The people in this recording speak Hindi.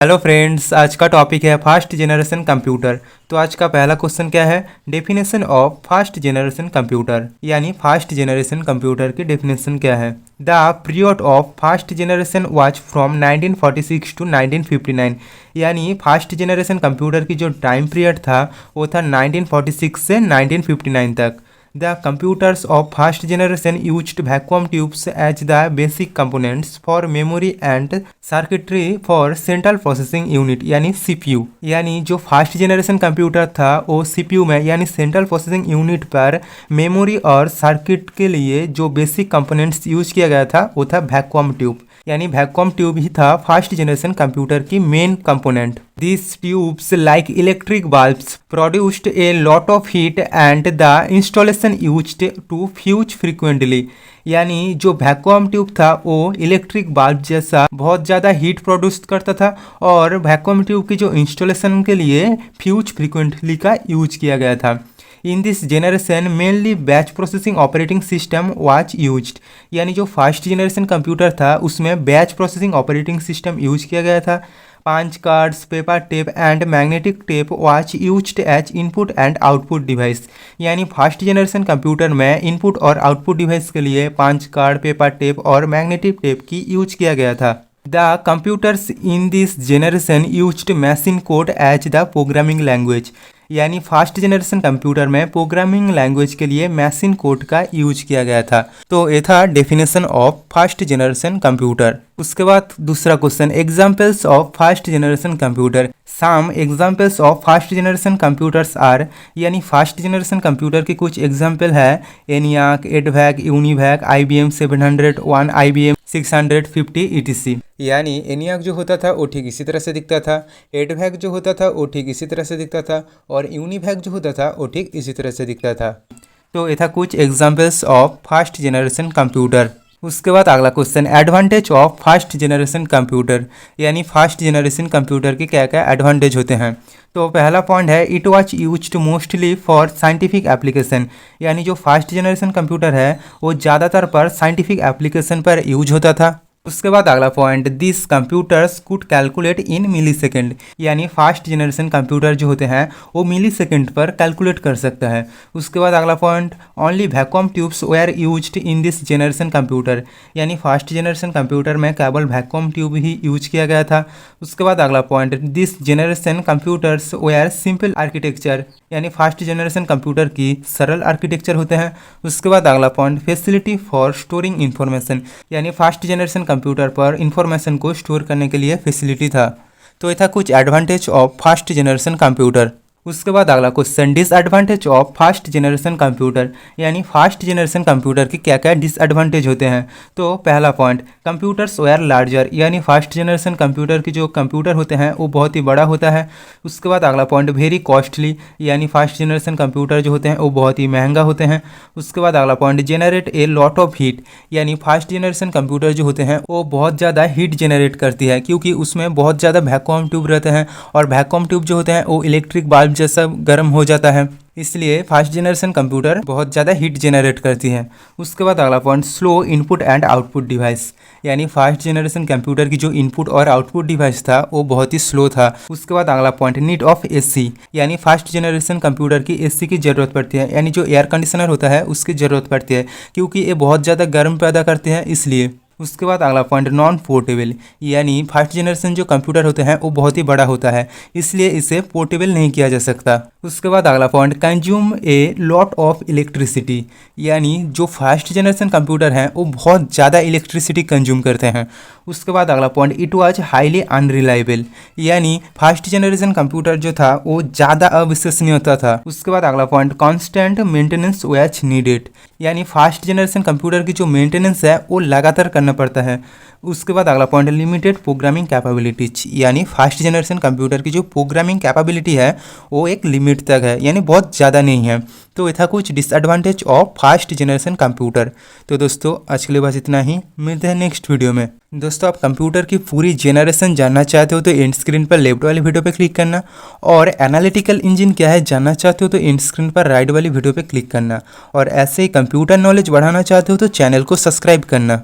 हेलो फ्रेंड्स, आज का टॉपिक है फर्स्ट जनरेशन कंप्यूटर। तो आज का पहला क्वेश्चन क्या है? Definition of first generation computer, यानी फर्स्ट जनरेशन कंप्यूटर की डेफिनेशन क्या है? The period of first generation was from 1946 to 1959, यानी फर्स्ट जनरेशन कंप्यूटर की जो टाइम पीरियड था वो था 1946 से 1959 तक। The computers of first generation used vacuum tubes as the basic components for memory and circuitry for central processing unit यानी CPU। यानी जो फर्स्ट जनरेशन कंप्यूटर था वो CPU में यानी सेंट्रल प्रोसेसिंग यूनिट पर मेमोरी और सर्किट के लिए जो बेसिक कंपोनेंट्स यूज किया गया था वो था वैक्यूम ट्यूब, यानी वैक्यूम ट्यूब ही था फर्स्ट जनरेशन कंप्यूटर की main component. These tubes, like electric bulbs, produced a lot of heat and the installation used to fuse frequently। यानी जो वैक्यूम ट्यूब था वो इलेक्ट्रिक बल्ब जैसा बहुत ज़्यादा हीट प्रोड्यूस करता था और वैक्यूम ट्यूब की जो इंस्टॉलेशन के लिए फ्यूज फ्रीक्वेंटली का यूज किया गया था। In this generation mainly batch processing operating system was used, यानी जो फर्स्ट जनरेशन कंप्यूटर था उसमें batch processing operating system use किया गया था। Punch cards, paper tape and magnetic tape was used as input and output device, यानी फर्स्ट जनरेशन कंप्यूटर में इनपुट और आउटपुट डिवाइस के लिए पंच कार्ड, पेपर टेप और मैग्नेटिक टेप की यूज किया गया था। The computers in this generation used machine code as the programming language, यानी फर्स्ट जनरेशन कंप्यूटर में प्रोग्रामिंग लैंग्वेज के लिए मशीन कोड का यूज किया गया था। तो ये था definition of first generation computer. उसके बाद दूसरा question, examples of first generation computer. Some examples of first generation computers are, यानी फर्स्ट जनरेशन कंप्यूटर की कुछ एग्जाम्पल है ENIAC, EDVAC, UNIVAC, IBM 701, IBM 650 etc। यानी एनियाक जो होता था वो ठीक इसी तरह से दिखता था, एडवैक जो होता था वो ठीक इसी तरह से दिखता था और यूनिवैक जो होता था वो ठीक इसी तरह से दिखता था। तो ये था कुछ examples of first generation computer. उसके बाद अगला question, advantage of first generation computer, यानी फर्स्ट जनरेशन कंप्यूटर के क्या क्या एडवांटेज होते हैं। तो पहला पॉइंट है it was used mostly for scientific application, यानी जो फर्स्ट जनरेशन कंप्यूटर है वो ज़्यादातर पर साइंटिफिक एप्लीकेशन पर यूज होता था। उसके बाद अगला point, this computers could calculate in millisecond, यानी फर्स्ट जनरेशन कंप्यूटर जो होते हैं वो मिली सेकेंड पर कैलकुलेट कर सकता है। उसके बाद अगला point, only vacuum tubes were used in this generation computer, यानी फर्स्ट जनरेशन कंप्यूटर में केवल वैक्यूम ट्यूब ही यूज किया गया था। उसके बाद अगला point, this generation computers were simple architecture, यानी फर्स्ट जनरेशन कंप्यूटर की सरल आर्किटेक्चर होते हैं। उसके बाद अगला point, facility for storing information, यानी फर्स्ट जनरेशन कंप्यूटर पर इंफॉर्मेशन को स्टोर करने के लिए फैसिलिटी था। तो ये था कुछ advantage of first generation computer. उसके बाद अगला question, disadvantage of first generation computer, यानी फर्स्ट जनरेशन कंप्यूटर के क्या क्या डिसएडवांटेज होते हैं। तो पहला पॉइंट, कंप्यूटर्स वेयर लार्जर, यानी फर्स्ट जनरेशन कंप्यूटर की जो कंप्यूटर होते हैं वो बहुत ही बड़ा होता है। उसके बाद अगला पॉइंट, वेरी कॉस्टली, यानी फर्स्ट जनरेशन कंप्यूटर जो होते हैं वो बहुत ही महंगा होते हैं। उसके बाद अगला point, generate a lot of heat, यानी फर्स्ट जनरेशन कंप्यूटर जो होते हैं वो बहुत ज़्यादा हीट जनरेट करती है क्योंकि उसमें बहुत ज़्यादा वैक्यूम ट्यूब रहते हैं और वैक्यूम ट्यूब जो होते हैं वो इलेक्ट्रिक बल्ब जैसा गर्म हो जाता है, इसलिए फर्स्ट जनरेशन कंप्यूटर बहुत ज़्यादा हीट जनरेट करती है। उसके बाद अगला point, slow input and output device, यानी फर्स्ट जनरेशन कंप्यूटर की जो इनपुट और आउटपुट डिवाइस था वो बहुत ही स्लो था। उसके बाद अगला पॉइंट, नीड ऑफ AC, यानी फर्स्ट जनरेशन कंप्यूटर की AC की ज़रूरत पड़ती है, यानी जो एयर कंडीशनर होता है उसकी ज़रूरत पड़ती है क्योंकि ये बहुत ज़्यादा गर्म पैदा करते हैं इसलिए। उसके बाद अगला पॉइंट, नॉन पोर्टेबल, यानी फर्स्ट जनरेशन जो कंप्यूटर होते हैं वो बहुत ही बड़ा होता है इसलिए इसे पोर्टेबल नहीं किया जा सकता। उसके बाद अगला point, consume a lot of electricity, यानी जो फर्स्ट जनरेशन कंप्यूटर हैं वो बहुत ज़्यादा इलेक्ट्रिसिटी कंज्यूम करते हैं। उसके बाद अगला point, it was highly unreliable, यानी फर्स्ट जनरेशन कंप्यूटर जो था वो ज़्यादा अविश्वसनीय होता था। उसके बाद अगला point, constant maintenance was needed, यानी फर्स्ट जनरेशन कंप्यूटर की जो मेंटेनेंस है वो लगातार करना पड़ता है। उसके बाद अगला पॉइंट, लिमिटेड प्रोग्रामिंग कैपेबिलिटीज, यानी फर्स्ट जनरेशन कंप्यूटर की जो प्रोग्रामिंग कैपेबिलिटी है वो एक लिमिट तक है, यानी बहुत ज़्यादा नहीं है। तो ये था कुछ disadvantage of first generation computer. तो दोस्तों आज के लिए बस इतना ही, मिलते हैं नेक्स्ट वीडियो में। दोस्तों आप कंप्यूटर की पूरी जेनरेशन जानना चाहते हो तो एंड स्क्रीन पर लेफ्ट वाली वीडियो पे क्लिक करना, और एनालिटिकल इंजन क्या है जानना चाहते हो तो एंड स्क्रीन पर राइट वाली वीडियो पे क्लिक करना, और ऐसे ही कंप्यूटर नॉलेज बढ़ाना चाहते हो तो चैनल को सब्सक्राइब करना।